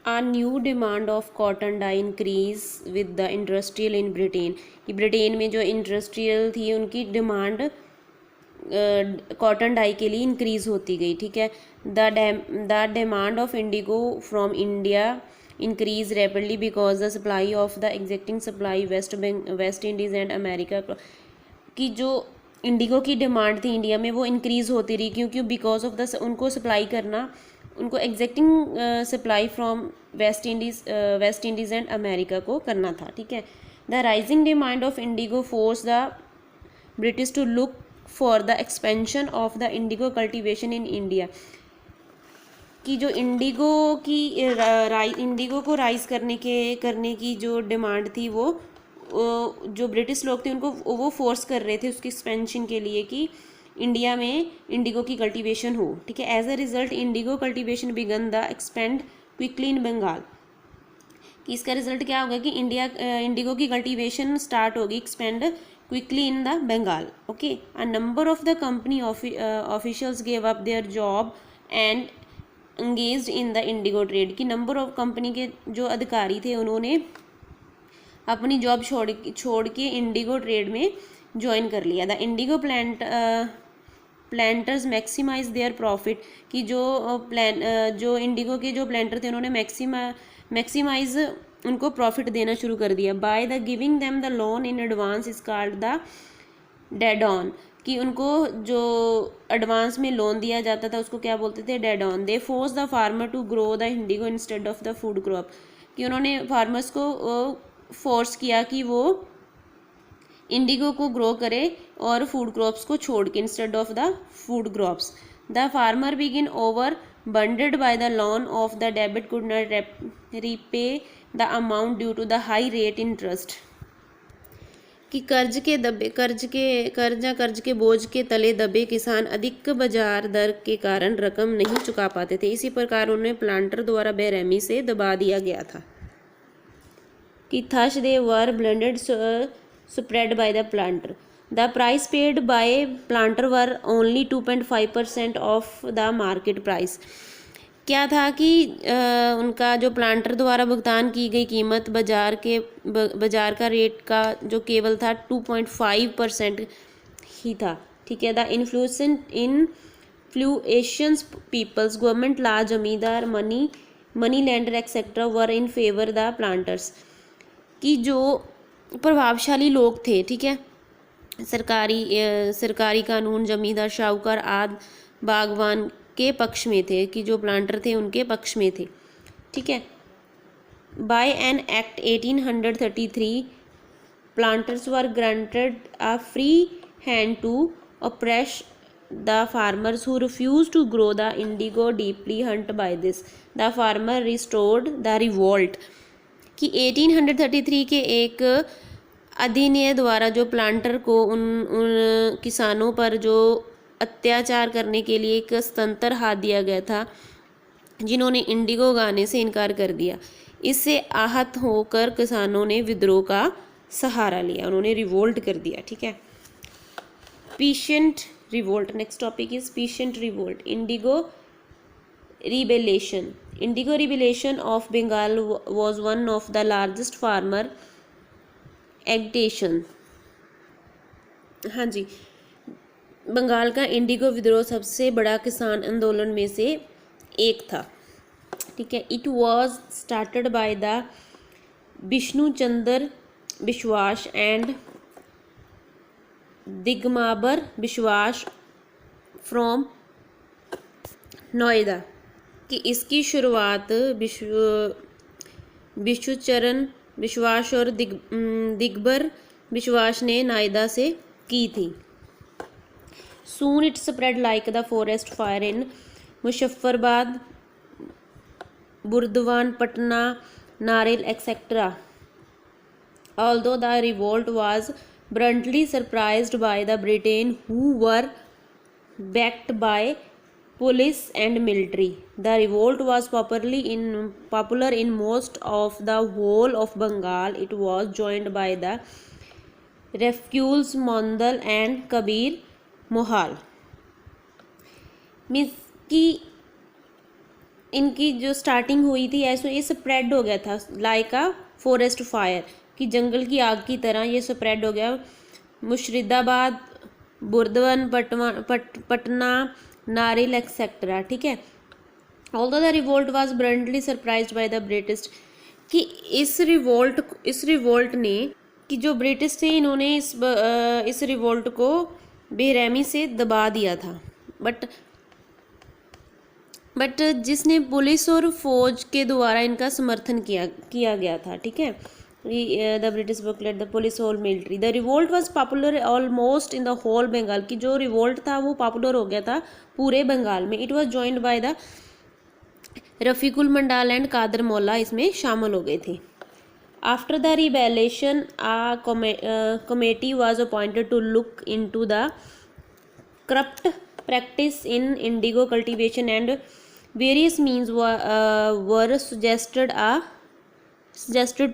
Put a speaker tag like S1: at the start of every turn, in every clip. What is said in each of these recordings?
S1: A new demand of cotton dye increase with the industrial in Britain, कि Britain में जो industrial थी उनकी डिमांड कॉटन डाई के लिए इंक्रीज़ होती गई, ठीक है। The demand of Indigo from India increase rapidly because the supply of the existing supply waste Indies and America, की जो इंडिगो की डिमांड थी इंडिया में वो इंक्रीज़ होती रही, क्योंकि बिकॉज ऑफ द उनको सप्लाई करना, उनको exacting supply from West Indies and America को करना था, ठीक है। The rising demand of indigo force the British to look for the expansion of the indigo cultivation in India, कि जो इंडिगो को राइज करने की जो डिमांड थी वो जो ब्रिटिश लोग थे उनको वो फोर्स कर रहे थे उसकी एक्सपेंशन के लिए कि इंडिया में इंडिगो की कल्टीवेशन हो, ठीक है। As a result indigo cultivation began the expand quickly in Bengal, कि इसका रिजल्ट क्या होगा कि इंडिगो की कल्टीवेशन स्टार्ट होगी expand quickly in the Bengal, okay. A number of the company officials gave up their job and engaged in the indigo trade, की number of company के जो अधिकारी थे उन्होंने अपनी जॉब छोड़ के इंडिगो ट्रेड में ज्वाइन कर लिया। The indigo planters maximize their profit, कि जो इंडिगो के जो प्लांटर थे उन्होंने मैक्सिमाइज उनको प्रॉफिट देना शुरू कर दिया। By the giving them the loan in advance is called the dead on, कि उनको जो एडवांस में लोन दिया जाता था उसको क्या बोलते थे, डेड ऑन। They force the farmer to grow the indigo instead of the food crop, कि उन्होंने फार्मर्स को फोर्स किया कि वो इंडिगो को ग्रो करे और फूड क्रॉप्स को छोड़ के, instead of the food crops. The farmer begin over burdened by the loan of the debit could not repay the amount due to the high rate interest, कि कर्ज के बोझ के तले दबे किसान अधिक बाजार दर के कारण रकम नहीं चुका पाते थे, इसी प्रकार उन्हें प्लांटर द्वारा बेरहमी से दबा दिया गया था, कि thus they were blended spread by the planter. The price paid by planter were only 2.5% of the market price, क्या था कि उनका जो प्लांटर द्वारा भुगतान की गई कीमत बाजार का रेट का जो केवल था 2.5% ही था, ठीक है। द इन्फ्लुएंस पीपल्स गवर्नमेंट ला जमींदार money lender etcetera were in favour the planters, कि जो प्रभावशाली लोग थे, ठीक है, सरकारी कानून जमींदार शाहूकार आदि बागवान के पक्ष में थे, कि जो प्लांटर थे उनके पक्ष में थे, ठीक है। By an act 1833 planters were granted a free hand to oppress the farmers who refuse to grow the indigo deeply hunt by this the farmer restored the revolt, कि 1833 के एक अधिनियम द्वारा जो प्लांटर को उन किसानों पर जो अत्याचार करने के लिए एक स्वतंत्र हाथ दिया गया था जिन्होंने इंडिगो उगाने से इनकार कर दिया, इससे आहत होकर किसानों ने विद्रोह का सहारा लिया, उन्होंने रिवोल्ट कर दिया, ठीक है। Peasant revolt, next topic is peasant revolt. Indigo rebellion, indigo rebellion of Bengal was one of the largest farmer agitation, हाँ जी, बंगाल का इंडिगो विद्रोह सबसे बड़ा किसान आंदोलन में से एक था, ठीक है। It was started by the Vishnu Chandra Biswas and Digambar विश्वास फ्रॉम नोएडा, कि इसकी शुरुआत विश्वचरण विश्वास और दिगंबर विश्वास ने नोएडा से की थी। Soon it spread like the forest fire in Muzaffarabad, Burdwan, Patna, Naril, etc. Although the revolt was bluntly suppressed by the Britain, who were backed by police and military, the revolt was popular in most of the whole of Bengal. It was joined by the refugees Mondal and Kabir Mohal, means कि इनकी जो starting हुई थी ऐसे ये spread हो गया था लाइक अ फॉरेस्ट फायर, कि जंगल की आग की तरह ये स्प्रेड हो गया। मुर्शिदाबाद, बुरदवन, पटना, नारिल एक्सेट्रा, ठीक है। Although the revolt was bluntly surprised bye the British, कि इस रिवोल्ट ने, कि जो ब्रिटिश थे इन्होंने इस रिवोल्ट को बेरहमी से दबा दिया था। बट जिसने पुलिस और फौज के द्वारा इनका समर्थन किया गया था, ठीक है। The British booklet the police whole military the revolt was popular almost in the whole Bengal, की जो रिवोल्ट था वो पॉपुलर हो गया था पूरे बंगाल में। It was joined by the Rafiqul Mandal and Qadir Maula, इसमें शामिल हो गए थे। After the rebellion a committee was appointed to look into the corrupt practice in indigo cultivation and various means were suggested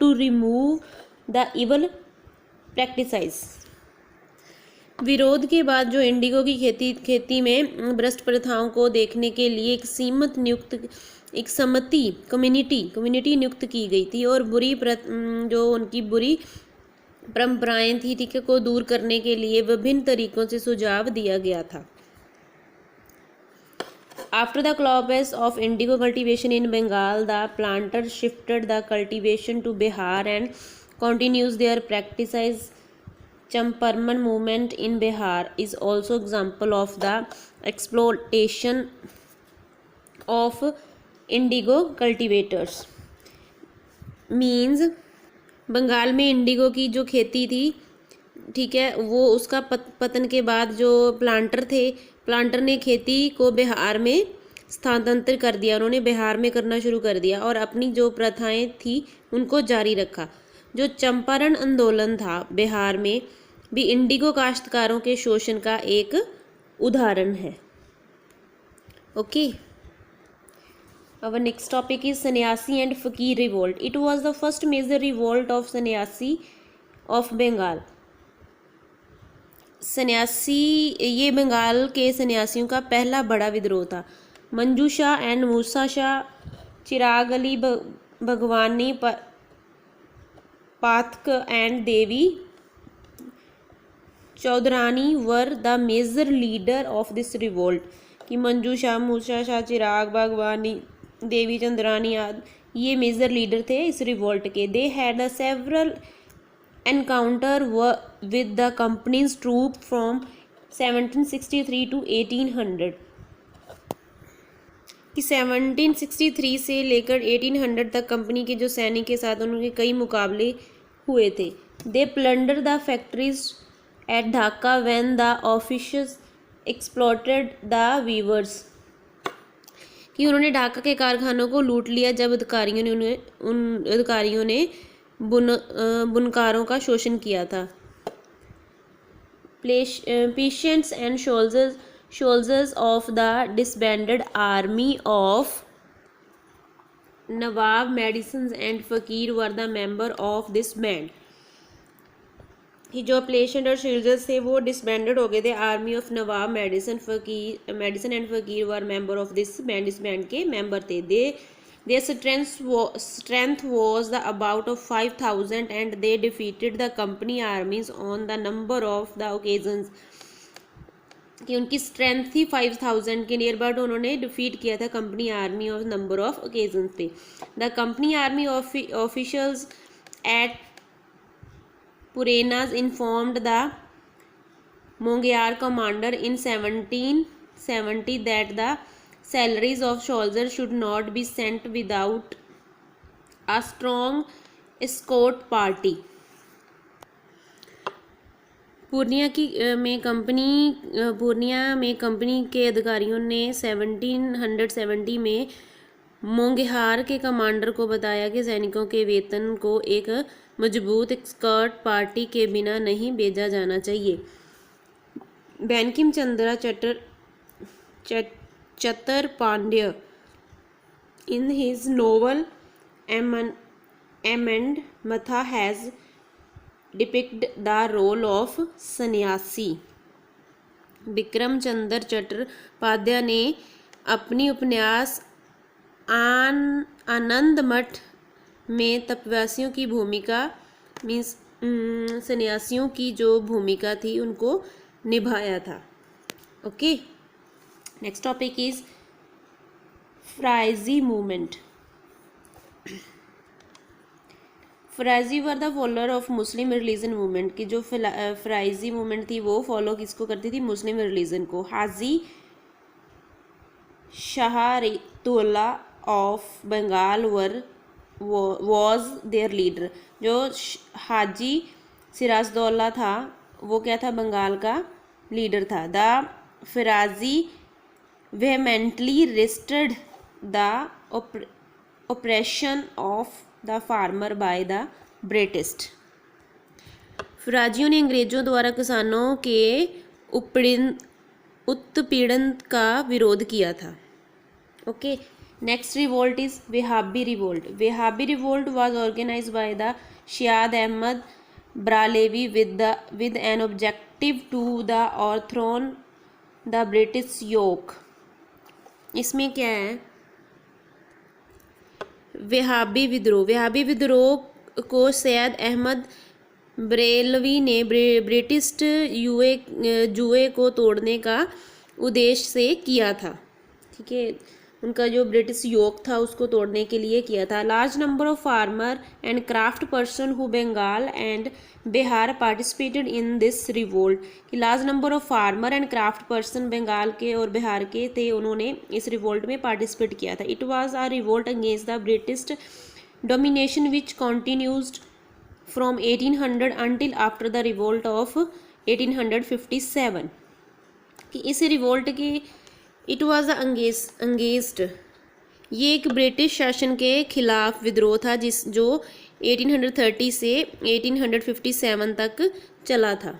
S1: to remove the evil practices। विरोध के बाद जो Indigo की खेती में भ्रष्ट प्रथाओं को देखने के लिए एक समिति कम्युनिटी नियुक्त की गई थी, और जो उनकी बुरी परंपराएं थी, ठीक है, को दूर करने के लिए विभिन्न तरीकों से सुझाव दिया गया था। After the collapse of indigo cultivation in Bengal, the planters shifted the cultivation to Bihar and continues their practices। Champarman movement in Bihar is also example of the exploitation of indigo cultivators। Means Bengal में indigo की जो खेती थी, ठीक है, वो उसका पतन के बाद जो प्लांटर ने खेती को बिहार में स्थानांतरित कर दिया। उन्होंने बिहार में करना शुरू कर दिया और अपनी जो प्रथाएं थी उनको जारी रखा। जो चंपारण आंदोलन था बिहार में भी इंडिगो काश्तकारों के शोषण का एक उदाहरण है। Okay, our next topic is sannyasi and fakir revolt। it was the first major revolt of sannyasi of Bengal। सन्यासी, ये बंगाल के सन्यासियों का पहला बड़ा विद्रोह था। Manju Shah and Musa Shah, Chirag Ali Bhagwani Pathak and Devi Chaudhurani were the major leader of this revolt, कि मंजू शाह, मूसा शाह, चिराग भगवानी, देवी चंद्रानी आदि ये मेजर लीडर थे इस रिवोल्ट के। They had a several encounter with the companies troop from 1763 to 1800, कि 1763 से लेकर 1800 तक कंपनी के जो सैनिक के साथ उनके कई मुकाबले हुए थे। They plunder the factories at Dhaka when the officers exploited the weavers, कि उन्होंने ढाका के कारखानों को लूट लिया जब उन अधिकारियों ने बुनकारों का शोषण किया था। Peasants and soldiers of the disbanded army of Nawab medicine and fakir were the member of this band, कि जो पेशेंट और सोल्जर्स थे वो डिसबैंडेड हो गए थे। Army of Nawab medicine and fakir were member of this band, इस बैंड के मेंबर थे। Their strength was the about of 5,000 and they defeated the company armies on the number of the occasions, कि उनकी strength थी 5,000 के near about, उन्होंने defeat किया था company army of number of occasions पे। The company army officials at Purnea informed the Monghyr commander in 1770 that the salaries of soldiers should not be sent without a strong escort party। Purnia में company के अधिकारियों ने 1770 में मोंगेहार के commander को बताया कि सैनिकों के वेतन को एक मजबूत एस्कॉर्ट पार्टी के बिना नहीं भेजा जाना चाहिए। Banking Chandra Chatar Pandya in his novel Amand Matha has depicted the role of सन्यासी। विक्रम चंद्र चट्टोपाध्याय ने अपनी उपन्यास आनंद मठ में तपस्वियों की भूमिका मीन्स सन्यासियों की जो भूमिका थी उनको निभाया था। Okay, next topic is Faraizi movement. Faraizi were the follower of Muslim religion movement की जो फ्राइजी मूवमेंट थी वो फॉलो किसको करती थी? मुस्लिम रिलीजन को। Haji Shariatullah of Bengal was their leader. जो हाजी सिराजदौल्ला था वो क्या था? बंगाल का लीडर था। The Faraizi vehemently resisted the oppression of the farmer by the British. फराजियों ने अंग्रेजों द्वारा किसानों के उत्पीड़न का विरोध किया था। Okay, next revolt is Wahabi revolt. Wahabi revolt was organized by the Syed Ahmad Barelvi with an objective to the overthrown the British yoke. इसमें क्या है? वेहाबी विद्रोह को सैयद अहमद ब्रेलवी ने ब्रिटिश जुए को तोड़ने का उद्देश्य से किया था। ठीक है, उनका जो ब्रिटिश योक था उसको तोड़ने के लिए किया था। Large number of farmer and craft person who Bengal and Bihar participated in this revolt. कि large number of farmer and craft person Bengal के और बिहार के थे, उन्होंने इस रिवोल्ट में पार्टिसिपेट किया था। It was a revolt against the British domination which continued from 1800 until after the revolt of 1857। कि इस रिवोल्ट की इट वॉज अंगेस्ट, ये एक ब्रिटिश शासन के खिलाफ विद्रोह था जो 1830 से 1857 तक चला था।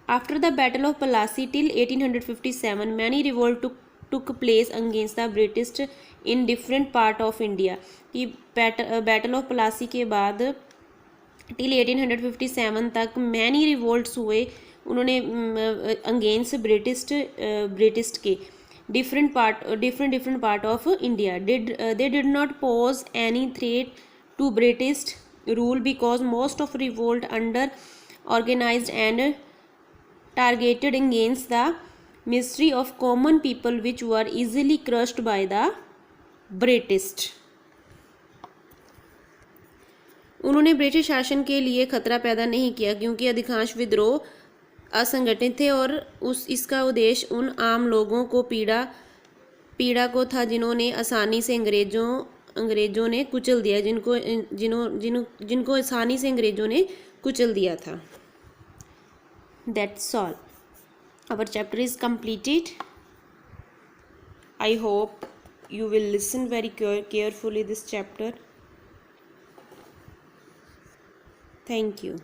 S1: After the battle of Plassey till 1857 many revolt took place against the British in different part of India. कि बैटल ऑफ प्लासी के बाद टिल 1857 तक मैनी रिवोल्ट्स हुए, उन्होंने अगेंस्ट ब्रिटिश के different part of India. They did not pose any threat to British rule because most of revolt under organized and targeted against the misery of common people which were easily crushed by the British. उन्होंने British शासन के लिए खतरा पैदा नहीं किया क्योंकि अधिकांश विद्रोह असंगठित थे और इसका उद्देश्य उन आम लोगों को पीड़ा को था जिन्होंने आसानी से अंग्रेजों ने कुचल दिया, जिनको आसानी से अंग्रेजों ने कुचल दिया था। That's all, our chapter is completed. I hope you will listen very carefully this chapter. Thank you.